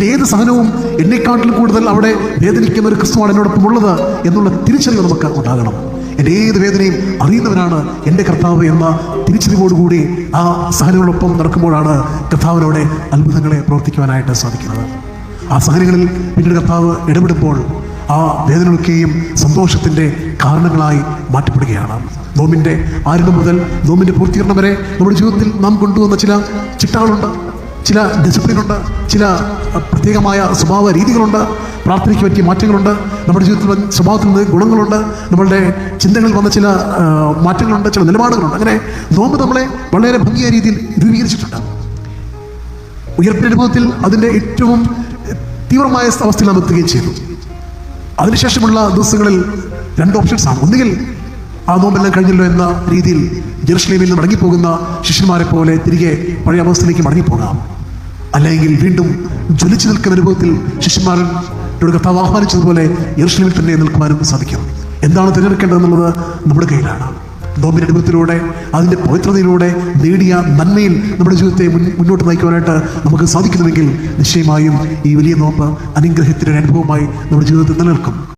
എൻ്റെ ഏത് സഹനവും എന്നെക്കാട്ടിലും കൂടുതൽ അവിടെ വേദനിക്കുന്ന ഒരു ക്രിസ്തുവാണ് എന്നോടൊപ്പം ഉള്ളത് എന്നുള്ള തിരിച്ചറിവ് നമുക്ക് ഉണ്ടാകണം. എൻ്റെ ഏത് വേദനയും അറിയുന്നവനാണ് എൻ്റെ കർത്താവ് എന്ന തിരിച്ചറിവോടുകൂടി ആ സഹനങ്ങളോടൊപ്പം നടക്കുമ്പോഴാണ് കർത്താവിനോടെ അത്ഭുതങ്ങളെ പ്രവർത്തിക്കുവാനായിട്ട് സാധിക്കുന്നത്. ആ സഹനങ്ങളിൽ പിന്നീട് കർത്താവ് ഇടപെടുമ്പോൾ ആ വേദനകളൊക്കെയും സന്തോഷത്തിൻ്റെ കാരണങ്ങളായി മാറ്റപ്പെടുകയാണ്. നോമ്പിൻ്റെ ആരംഭം മുതൽ നോമ്പിൻ്റെ പൂർത്തീകരണം വരെ നമ്മുടെ ജീവിതത്തിൽ നാം കൊണ്ടുവന്ന ചില ചിട്ടകളുണ്ട്, ചില ഡിസിപ്ലിനുണ്ട്, ചില പ്രത്യേകമായ സ്വഭാവ രീതികളുണ്ട്, പ്രാർത്ഥനയ്ക്ക് പറ്റിയ മാറ്റങ്ങളുണ്ട്, നമ്മുടെ ജീവിതത്തിൽ സ്വഭാവത്തിൽ നിന്ന് ഗുണങ്ങളുണ്ട്, നമ്മളുടെ ചിന്തകളിൽ വന്ന ചില മാറ്റങ്ങളുണ്ട്, ചില നിലപാടുകളുണ്ട്. അങ്ങനെ നോമ്പ് നമ്മളെ വളരെ ഭംഗിയായ രീതിയിൽ രൂപീകരിച്ചിട്ടുണ്ട്. ഉയർപ്പിൻ്റെ അനുഭവത്തിൽ അതിൻ്റെ ഏറ്റവും തീവ്രമായ അവസ്ഥയിൽ നാം എത്തുകയും ചെയ്തു. അതിനുശേഷമുള്ള ദിവസങ്ങളിൽ 2 ഓപ്ഷൻസാണ്. ഒന്നുകിൽ ആ നോമ്പെല്ലാം കഴിഞ്ഞല്ലോ എന്ന രീതിയിൽ ജെറുസലേമിൽ നിന്ന് മടങ്ങിപ്പോകുന്ന ശിഷ്യന്മാരെ പോലെ തിരികെ പഴയ അവസ്ഥയിലേക്ക് മടങ്ങിപ്പോകാം, അല്ലെങ്കിൽ വീണ്ടും ജ്വലിച്ചു നിൽക്കുന്ന അനുഭവത്തിൽ ശിഷ്യന്മാരോട് കർത്താവ് ആഹ്വാനിച്ചതുപോലെ യെരുശലേമിൽ തന്നെ നിൽക്കുവാനും സാധിക്കും. എന്താണ് തിരഞ്ഞെടുക്കേണ്ടതെന്നുള്ളത് നമ്മുടെ കയ്യിലാണ്. നോമ്പിൻ്റെ അനുഭവത്തിലൂടെ അതിൻ്റെ പവിത്രതയിലൂടെ നേടിയ നന്മയിൽ നമ്മുടെ ജീവിതത്തെ മുന്നോട്ട് നയിക്കുവാനായിട്ട് നമുക്ക് സാധിക്കുന്നുവെങ്കിൽ നിശ്ചയമായും ഈ വലിയ നോമ്പ് അനുഗ്രഹത്തിൻ്റെ അനുഭവമായി നമ്മുടെ ജീവിതത്തിൽ നിലനിൽക്കും.